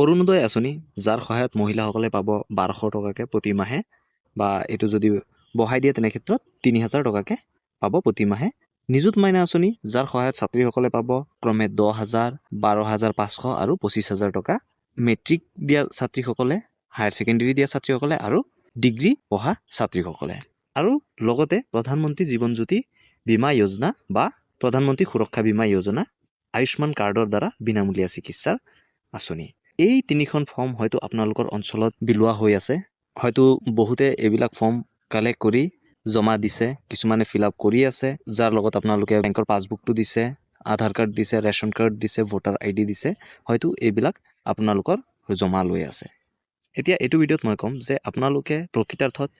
অৰুণোদয় আঁচনি যাৰ সহায়ত মহিলাসকলে পাব 1200 টকাকৈ প্ৰতি মাহে বা এইটো যদি বঢ়াই দিয়ে তেনে ক্ষেত্ৰত 3000 টকাকৈ পাব প্ৰতি মাহে। নিযুত মাইনা আঁচনি যাৰ সহায়ত ছাত্ৰীসকলে পাব ক্ৰমে 10,000, 12,500 আৰু 25,000 টকা। মেট্ৰিক দিয়া ছাত্ৰীসকলে, হায়াৰ ছেকেণ্ডেৰী দিয়া ছাত্ৰীসকলে আৰু ডিগ্ৰী পঢ়া ছাত্ৰীসকলে। আৰু লগতে প্ৰধানমন্ত্ৰী জীৱন জ্যোতি বীমা যোজনা বা প্ৰধানমন্ত্ৰী সুৰক্ষা বীমা যোজনা, আয়ুষ্মান কাৰ্ডৰ দ্বাৰা বিনামূলীয়া চিকিৎসাৰ আঁচনি। এই তিনিখন ফৰ্ম হয়তো আপোনালোকৰ অঞ্চলত বিলোৱা হৈ আছে। হয়তো বহুতে এইবিলাক ফৰ্ম কালেক্ট কৰি জমা দিছে, কিছুমানে ফিল আপ কৰি আছে, যাৰ লগত আপোনালোকে বেংকৰ পাছবুকটো দিছে, আধাৰ কাৰ্ড দিছে, ৰেচন কাৰ্ড দিছে, ভোটাৰ ID দিছে। হয়তো এইবিলাক আপোনালোকৰ জমা লৈ আছে। এতিয়া এইটো ভিডিঅ'ত মই ক'ম যে আপোনালোকে প্ৰকৃতাৰ্থত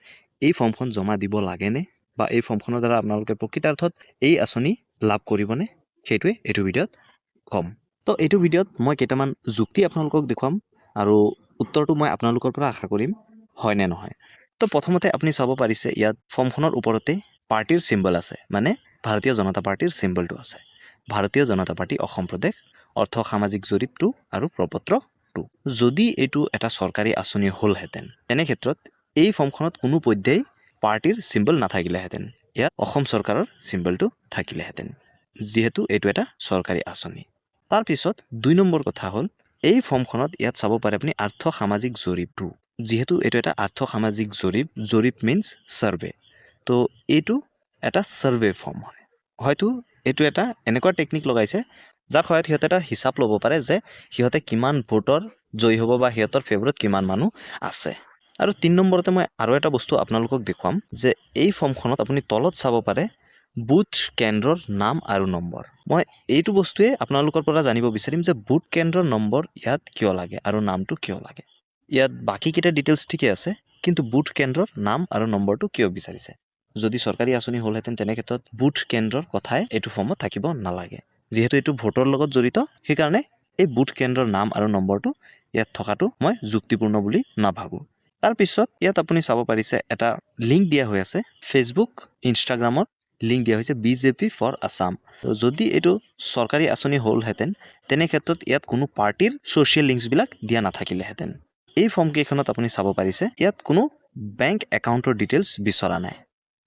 এই ফৰ্মখন জমা দিব লাগেনে বা এই ফৰ্মখনৰ দ্বাৰা আপোনালোকে প্ৰকৃতাৰ্থত এই আঁচনি লাভ কৰিবনে, সেইটোৱে এইটো ভিডিঅ'ত ক'ম। তো এইটো ভিডিঅ'ত মই কেইটামান যুক্তি আপোনালোকক দেখুৱাম আৰু উত্তৰটো মই আপোনালোকৰ পৰা আশা কৰিম হয় নে নহয়। তো প্ৰথমতে আপুনি চাব পাৰিছে ইয়াত ফৰ্মখনৰ ওপৰতে পাৰ্টিৰ চিম্বল আছে, মানে ভাৰতীয় জনতা পাৰ্টিৰ চিম্বলটো আছে। ভাৰতীয় জনতা পাৰ্টি অসম প্ৰদেশ, অৰ্থ সামাজিক জৰীপ 2 আৰু প্ৰপত্ৰ 2। যদি এইটো এটা চৰকাৰী আঁচনি হ'লহেঁতেন তেনে ক্ষেত্ৰত এই ফৰ্মখনত কোনো পধ্যেই পাৰ্টিৰ চিম্বল নাথাকিলেহেঁতেন, ইয়াত অসম চৰকাৰৰ চিম্বলটো থাকিলেহেঁতেন, যিহেতু এইটো এটা চৰকাৰী আঁচনি। তাৰপিছত 2 নম্বৰ কথা হ'ল এই ফৰ্মখনত ইয়াত চাব পাৰে আপুনি আৰ্থ সামাজিক জৰীপ 2, যিহেতু এইটো এটা আৰ্থ সামাজিক জৰীপ, জৰীপ মিনছ ছাৰ্ভে। তো এইটো এটা ছাৰ্ভে ফৰ্ম হয়। হয়তো এইটো এটা এনেকুৱা টেকনিক লগাইছে যাৰ সহায়ত সিহঁতে এটা হিচাপ ল'ব পাৰে যে সিহঁতে কিমান ভোটৰ জয়ী হ'ব বা সিহঁতৰ ফেভৰত কিমান মানুহ আছে। আৰু 3 নম্বৰতে মই আৰু এটা বস্তু আপোনালোকক দেখুৱাম যে এই ফৰ্মখনত আপুনি তলত চাব পাৰে বুথ কেন্দ্ৰৰ নাম আৰু নম্বৰ। মই এইটো বস্তুৱে আপোনালোকৰ পৰা জানিব বিচাৰিম যে বুথ কেন্দ্ৰৰ নম্বৰ ইয়াত কিয় লাগে আৰু নামটো কিয় লাগে। ইয়াত বাকীকেইটা ডিটেইলছ ঠিকে আছে, কিন্তু বুথ কেন্দ্ৰৰ নাম আৰু নম্বৰটো কিয় বিচাৰিছে। যদি চৰকাৰী আঁচনি হ'লহেঁতেন তেনে ক্ষেত্ৰত বুথ কেন্দ্ৰৰ কথাই এইটো ফৰ্মত থাকিব নালাগে, যিহেতু এইটো ভোটৰ লগত জড়িত। সেইকাৰণে এই বুথ কেন্দ্ৰৰ নাম আৰু নম্বৰটো ইয়াত থকাটো মই যুক্তিপূৰ্ণ বুলি নাভাবোঁ। তাৰপিছত ইয়াত আপুনি চাব পাৰিছে এটা লিংক দিয়া হৈ আছে, ফেচবুক, ইনষ্টাগ্ৰামত লিংক দিয়া হৈছে BJP ফৰ আছাম। যদি এইটো চৰকাৰী আঁচনি হ'লহেঁতেন তেনে ক্ষেত্ৰত ইয়াত কোনো পাৰ্টিৰ ছ'চিয়েল লিংকছবিলাক দিয়া নাথাকিলেহেঁতেন। এই ফৰ্মকেইখনত আপুনি চাব পাৰিছে ইয়াত কোনো বেংক একাউণ্টৰ ডিটেইলছ বিচৰা নাই।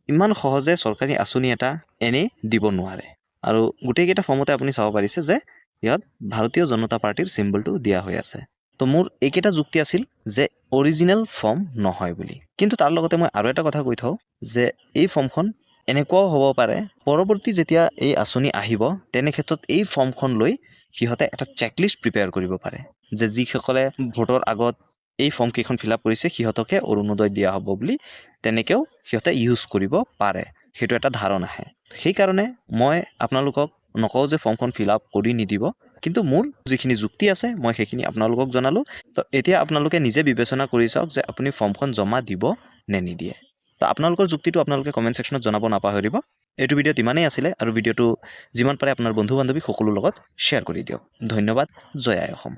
ইমান সহজে চৰকাৰী আঁচনি এটা এনেই দিব নোৱাৰে। আৰু গোটেইকেইটা ফৰ্মতে আপুনি চাব পাৰিছে যে ইয়াত ভাৰতীয় জনতা পাৰ্টিৰ চিম্বলটো দিয়া হৈ আছে। তো মোৰ এইকেইটা যুক্তি আছিল যে অৰিজিনেল ফৰ্ম নহয় বুলি। কিন্তু তাৰ লগতে মই আৰু এটা কথা কৈ থওঁ যে এই ফৰ্মখন এনেকুৱাও হ'ব পাৰে পৰৱৰ্তী যেতিয়া এই আঁচনি আহিব তেনে ক্ষেত্ৰত এই ফৰ্মখন লৈ সিহঁতে এটা চেকলিষ্ট প্ৰিপেয়াৰ কৰিব পাৰে যে যিসকলে ভোটৰ আগত এই ফৰ্মকেইখন ফিল আপ কৰিছে সিহঁতকে অৰুণোদয় দিয়া হ'ব বুলি, তেনেকৈও সিহঁতে ইউজ কৰিব পাৰে, সেইটো এটা ধাৰণা আহে। সেইকাৰণে মই আপোনালোকক নকওঁ যে ফৰ্মখন ফিল আপ কৰি নিদিব, কিন্তু মোৰ যিখিনি যুক্তি আছে মই সেইখিনি আপোনালোকক জনালোঁ। তো এতিয়া আপোনালোকে নিজে বিবেচনা কৰি চাওক যে আপুনি ফৰ্মখন জমা দিব নে নিদিয়ে। তো আপোনালোকৰ যুক্তিটো আপোনালোকে কমেণ্ট ছেকশ্যনত জনাব নাপাহৰিব। এইটো ভিডিঅ'ত ইমানেই আছিলে আৰু ভিডিঅ'টো যিমান পাৰে আপোনাৰ বন্ধু বান্ধৱী সকলোৰ লগত শ্বেয়াৰ কৰি দিয়ক। ধন্যবাদ। জয় আই অসম।